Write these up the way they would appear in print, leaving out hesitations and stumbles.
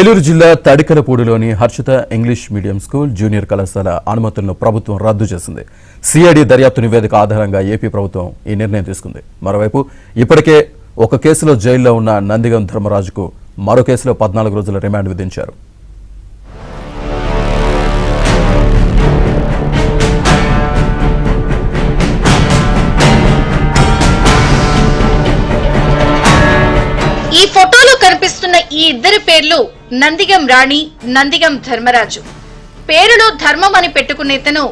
ఏలూరు జిల్లా తడికలపూడిలోని Harshitha English medium school junior కళాశాల అనుమతులను ప్రభుత్వం రద్దు చేసింది. సిఐడి దర్యాప్తు నివేదిక ఆధారంగా ఏపీ ప్రభుత్వం ఈ నిర్ణయం తీసుకుంది. మరోవైపు ఇప్పటికే ఒక కేసులో జైల్లో ఉన్న నందిగం ధర్మరాజుకు మరో కేసులో 14 రోజుల రిమాండ్ విధించారు. ఈ ఫోటోలో కనిపిస్తున్న ఈ ఇద్దరి పేర్లు నందిగం రాణి, నందిగం ధర్మరాజు. పేరులో ధర్మం అని పెట్టుకునేతను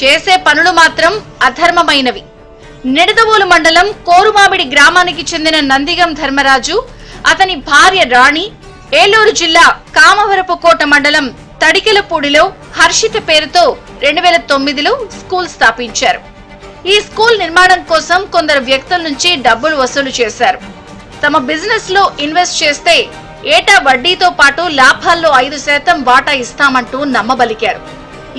చేసే పనులు మాత్రం అధర్మమైనవి. నిడదవోలు మండలం కోరుమామిడి గ్రామానికి చెందిన నందిగం ధర్మరాజు, అతని భార్య రాణి ఏలూరు జిల్లా కామవరపుకోట మండలం తడికెలపూడిలో హర్షిత పేరుతో 2009లో స్కూల్ స్థాపించారు. ఈ స్కూల్ నిర్మాణం కోసం కొందరు వ్యక్తుల నుంచి డబ్బులు వసూలు చేశారు. తమ బిజినెస్ లో ఇన్వెస్ట్ చేస్తే ఏటా వడ్డీతో పాటు లాభాల్లో 5% వాటా ఇస్తామంటూ నమ్మబలికారు.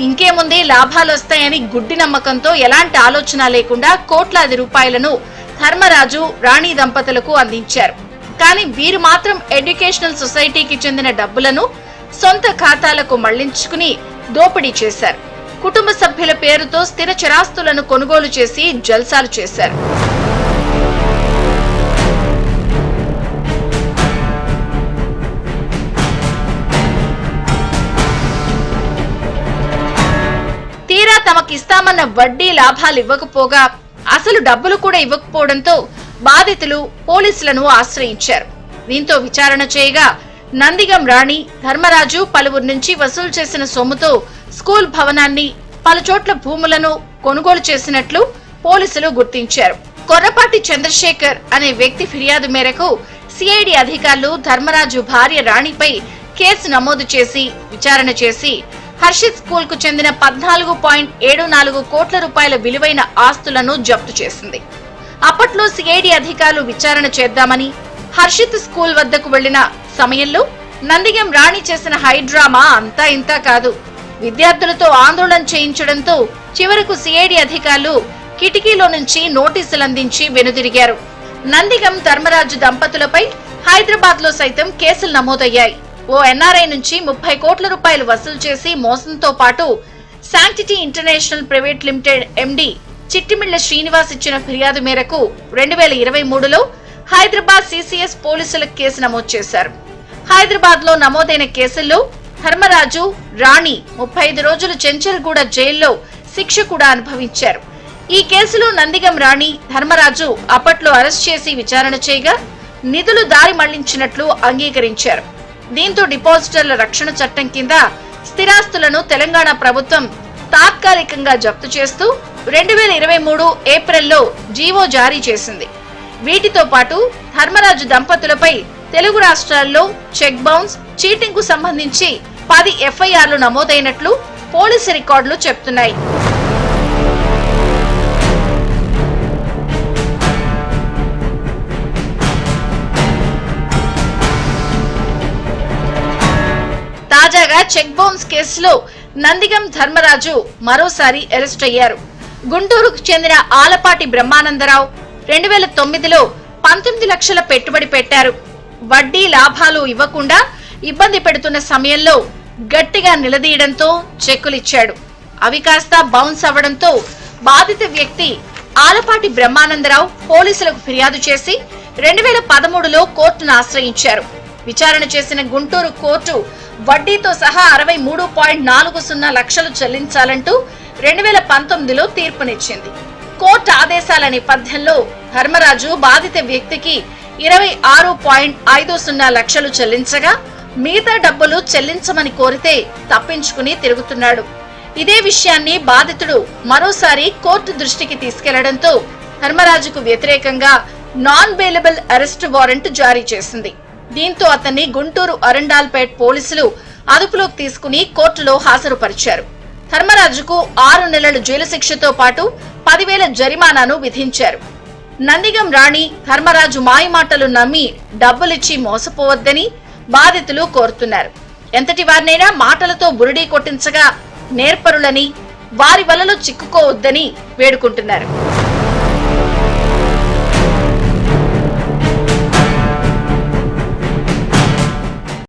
ఇంకేముంది, లాభాలు వస్తాయని గుడ్డి నమ్మకంతో ఎలాంటి ఆలోచన లేకుండా కోట్లాది రూపాయలను ధర్మరాజు, రాణి దంపతులకు అందించారు. కానీ వీరు మాత్రం ఎడ్యుకేషనల్ సొసైటీకి చెందిన డబ్బులను సొంత ఖాతాలకు మళ్లించుకుని దోపిడీ చేశారు. కుటుంబ సభ్యుల పేరుతో స్థిర చరాస్తులను కొనుగోలు చేసి జల్సాలు చేశారు. తీరా తమకిస్తామన్న వడ్డీ లాభాలు ఇవ్వకపోగా అసలు డబ్బులు కూడా ఇవ్వకపోవడంతో బాధితులు పోలీసులను ఆశ్రయించారు. దీంతో విచారణ చేయగా నందిగం రాణి, ధర్మరాజు పలువురు నుంచి వసూలు చేసిన సొమ్ముతో స్కూల్ భవనాన్ని, పలుచోట్ల భూములను కొనుగోలు చేసినట్లు పోలీసులు గుర్తించారు. కొర్రపాటి చంద్రశేఖర్ అనే వ్యక్తి ఫిర్యాదు మేరకు సిఐడి అధికారులు ధర్మరాజు భార్య రాణిపై కేసు నమోదు చేసి విచారణ చేసి హర్షిత్ స్కూల్ కు చెందిన 14.74 కోట్ల రూపాయల విలువైన ఆస్తులను జప్తు చేసింది. అప్పట్లో సిఐడి అధికారులు విచారణ చేద్దామని హర్షిత్ స్కూల్ వద్దకు వెళ్లిన సమయంలో నందిగం రాణి చేసిన హైడ్రామా అంతా ఇంతా కాదు. విద్యార్థులతో ఆందోళన చేయించడంతో చివరకు సిఐడి అధికారులు కిటికీలో నుంచి నోటీసులు అందించి వెనుదిరిగారు. నందిగం ధర్మరాజు దంపతులపై హైదరాబాద్ లో సైతం కేసులు నమోదయ్యాయి. ఓ ఎన్ఆర్ఐ నుంచి 30 కోట్ల రూపాయలు వసూలు చేసి మోసంతో పాటు sanctity international private limited MD Chittimilla Srinivas ఇచ్చిన ఫిర్యాదు మేరకు 2023లో హైదరాబాద్ సిసిఎస్ పోలీసులకు కేసు నమోదు చేశారు. హైదరాబాద్ లో నమోదైన కేసుల్లో ధర్మరాజు, రాణి 35 రోజులు చెంచల్గూడ జైల్లో శిక్ష కూడా అనుభవించారు. ఈ కేసులో నందిగం రాణి, ధర్మరాజు అప్పట్లో అరెస్ట్ చేసి విచారణ చేయగా నిధులు దారి మళ్లించినట్లు అంగీకరించారు. దీంతో డిపాజిటర్ల రక్షణ చట్టం కింద స్థిరాస్తులను తెలంగాణ ప్రభుత్వం తాత్కాలికంగా జప్తు చేస్తూ 2023 ఏప్రిల్లో జీవో జారీ చేసింది. వీటితో పాటు ధర్మరాజు దంపతులపై తెలుగు రాష్ట్రాల్లో చెక్ బౌన్స్, చీటింగ్ కు సంబంధించి 10 ఎఫ్ఐఆర్లు నమోదైనట్లు పోలీసు రికార్డులు చెప్తున్నాయి. తాజాగా చెక్ బౌన్స్ కేసులో నందిగం ధర్మరాజు మరోసారి అరెస్ట్ అయ్యారు. గుంటూరుకు చెందిన ఆలపాటి బ్రహ్మానందరావు 2009లో 19 లక్షల పెట్టుబడి పెట్టారు. వడ్డీ లాభాలు ఇవ్వకుండా ఇబ్బంది పెడుతున్న సమయంలో గట్టిగా నిలదీయడంతో చెక్కులిచ్చాడు. అవి కాస్త బౌన్స్ అవ్వడంతో బాధిత వ్యక్తి ఆలపాటి బ్రహ్మానందరావు పోలీసులకు ఫిర్యాదు చేసి 2013లో కోర్టును ఆశ్రయించారు. విచారణ చేసిన గుంటూరు కోర్టు వడ్డీతో సహా 63.40 లక్షలు చెల్లించాలంటూ 2019లో తీర్పునిచ్చింది. కోర్టు ఆదేశాల నేపథ్యంలో ధర్మరాజు బాధిత వ్యక్తికి 26.50 లక్షలు చెల్లించగా మిగతా డబ్బులు చెల్లించమని కోరితే తప్పించుకుని తిరుగుతున్నాడు. ఇదే విషయాన్ని బాధితుడు మరోసారి కోర్టు దృష్టికి తీసుకెళ్లడంతో ధర్మరాజుకు వ్యతిరేకంగా నాన్ బెయిలబుల్ అరెస్ట్ వారెంట్ జారీ చేసింది. దీంతో అతన్ని గుంటూరు అరండాల్పేట్ పోలీసులు అదుపులోకి తీసుకుని కోర్టులో హాజరుపరిచారు. ధర్మరాజుకు 6 నెలల జైలు శిక్షతో పాటు 10,000 జరిమానాను విధించారు. నందిగం రాణి, ధర్మరాజు మాయమాటలు నమ్మి డబ్బులిచ్చి మోసపోవద్దని బాధితులు కోరుతున్నారు. ఎంతటి వారినైనా మాటలతో బురిడీ కొట్టించగా నేర్పరులని, వారి వలలో చిక్కుకోవద్దని వేడుకుంటున్నారు.